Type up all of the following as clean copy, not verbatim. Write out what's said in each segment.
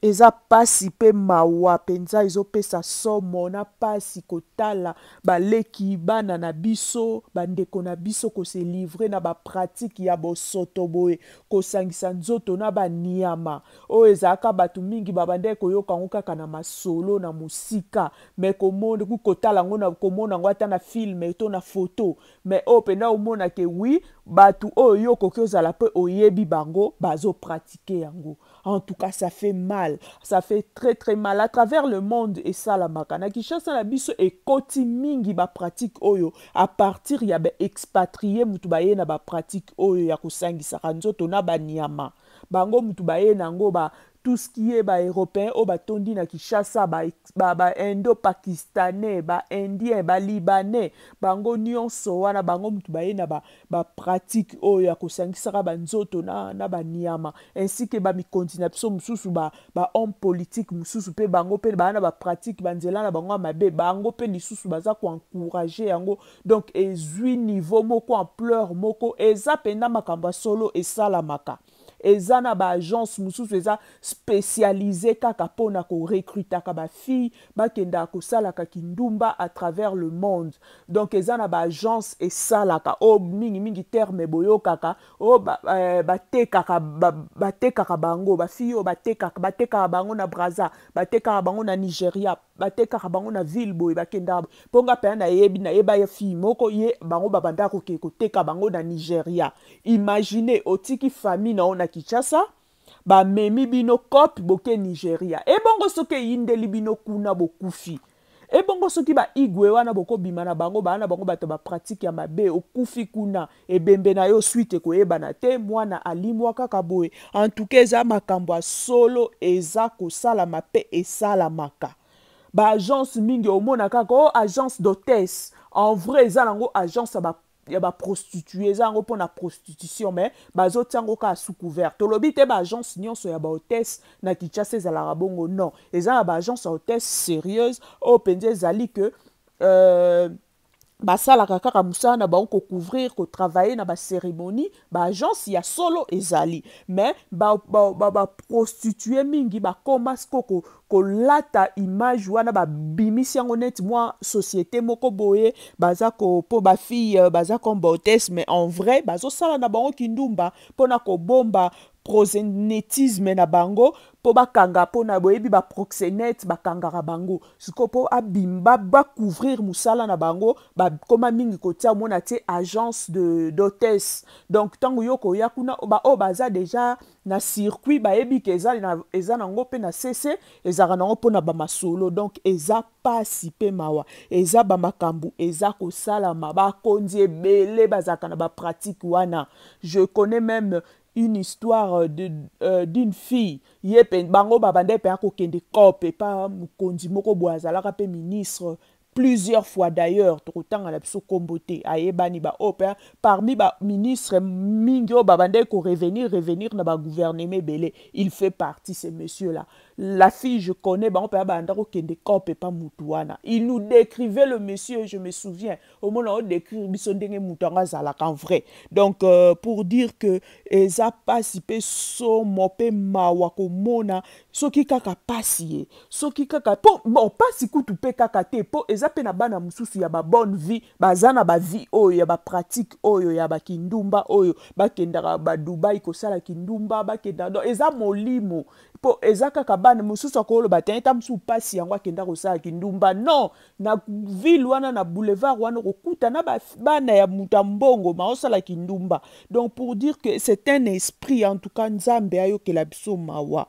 eza pasi pe mawa penza ezopesa somo na pasi kotala baleki bana na biso bandeko na biso kose livre na bapratike ya bosoto boye kosangisa nzoto na baniama oyo ezalaka bato mingi babandeki koyoka yango kaka na masolo na mosika me kotala yango komona yango ata na filme to na foto me oyo mpenza omona ke wi bato oyo yo okoki ozala mpe oyebi bango bazopratike yango. En tout cas, ça fait mal. Ça fait très très mal. À travers le monde, et ça la makana. Kinshasa na biso et koti mingi ba pratique oyo. À partir ya ba expatrié mutubaye na ba pratique oyo ya kosangisa nzoto na ba nyama. Bango mutubaye nango ba tout ce qui est ba européen o ba tondi na Kinshasa ba indo-pakistanais, ba indien, ba libanais, bango nyonso wana bango mutubaye na ba pratique oyo ya kosangisa ba nzoto na ba nyama ainsi que ba mikondi na biso mususu ba homme politique mususu pe bango pe ba na ba pratique banzela na bango mabe bango pe lisusu baza ko encourager yango donc ezui niveau moko ampleur moko eza penda makamba solo esalamaka eza na ba agence mususu eza spécialisé kaka pona ko recrutaka ba fille bakenda kosalaka kindumba à travers le monde donc eza na ba agence esalaka o mingi mingi terme boyokaka o batekaka bango ba fille o batekaka bango na Brazza batekaka bango na Nigeria batekaka bango na ville boy bakenda ponga pe na yeba ya fille moko ye bango babanda ko koteka bango na Nigeria. Imaginez otiki famille na ona Kinshasa ba memi bino kopi boke Nigeria e bongo soke yindeli bino kuna bokufi e bongo soki ba igwe wana boko bima na bango bana bango bato ba pratique ya mabe okufi kuna e bembe na yo suite ko ebana te mwana alimwa kaka boye en tout cas eza makambo solo eza kosala mape esalamaka ba agence mingi omona kaka o agence d'hôtesse en vrai eza nango agence ya ba prostituée eza yango mpona prostitution mais bazotia yango kaka sous couvert tolobi te ba agence nyonso ya ba hôtesse na Kinshasa ezalaka bongo non eza na ba agence ya hôtesse sérieuse oyo mpenza ezali ke basalaka kaka mosala na bango kocouvrir kotravailler na bacérémonie baagence ya solo ezali mais baprostitue mingi bakoma siko kolata image wana babimisi yango neti mwa société moko boye baza mpo bafille baza comme bahôtesse mais en vrai bazosala na bango kindumba mpona kobomba prosénétisme na bango po bakanga pona boyebi ba proxénète bakangaka bango siko po abimba bacouvrir musala na bango bakoma mingi kotia mona tie agence d'hôtesse donc tango yoko ya kuna o baza déjà na circuit bayebi ke eza nango pe na CC ezaka nango pona ba masolo donc eza pasi pe mawa eza ba makambu eza kosalama bakonzi ebele bazaka na ba pratique wana. Je connais même une histoire d'une fille yepe bango babande pe akokende kope pa mukonzi moko boazalaka pe ministre plusieurs fois d'ailleurs tokotanga na biso kombote ayebani ba opa parmi ba ministre mingi o babande ko revenir na ba gouvernement belé il fait partie ce monsieur là. La fille je connais ba opa banda ko kende kope pa mutuana il nous décrivait le monsieur je me souviens au moment on décrit biso ndenge mutanga zalaka en vrai donc pour dire que eza pasi pe so mope mawa ko mona soki kaka pasi soki kaka po bon pasi kutu pe kaka te po eza pe na bana mususu ya ba bonne vie baza na ba vie oyo ya ba pratique oyo ya ba kindumba oyo bakendaka ba Dubai kosala kindumba bakenda donc eza molimo po eza kaka bana mususu akoloba te ta musu pasi yango akenda kosala kindumba non na ville wana na boulevard wana kokuta na bana ya mutambongo maosala kindumba donc pour dire que c'est un esprit en tout cas nzambe ayokela biso mawa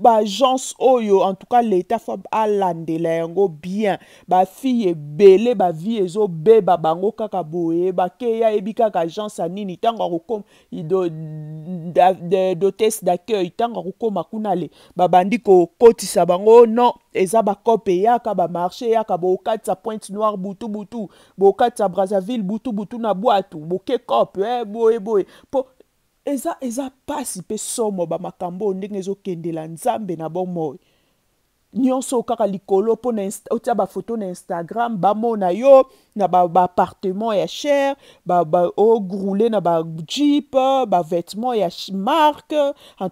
ba agence oyo en tout cas l'état faut alandela yango bien ba fille ebele ba vie ezo beba bango kaka boye ba keya ebi kaka agence anini tanga kokoma d'hôtesse d'accueil tanga kokoma kunale babandi ko kotisa bango non eza ba kope yaka ba marché yaka bokatsa Pointe Noire butu bokatsa Brazzaville butu na boatu boke kope boye po eza pasi pe somo ba makambo ndenge ezokendela nzambe na bomo nyonso kaka likolo po na otia ba photo na Instagram bamona yo na ba appartement ya cher o groulé na ba jeep ba vêtements ya marque en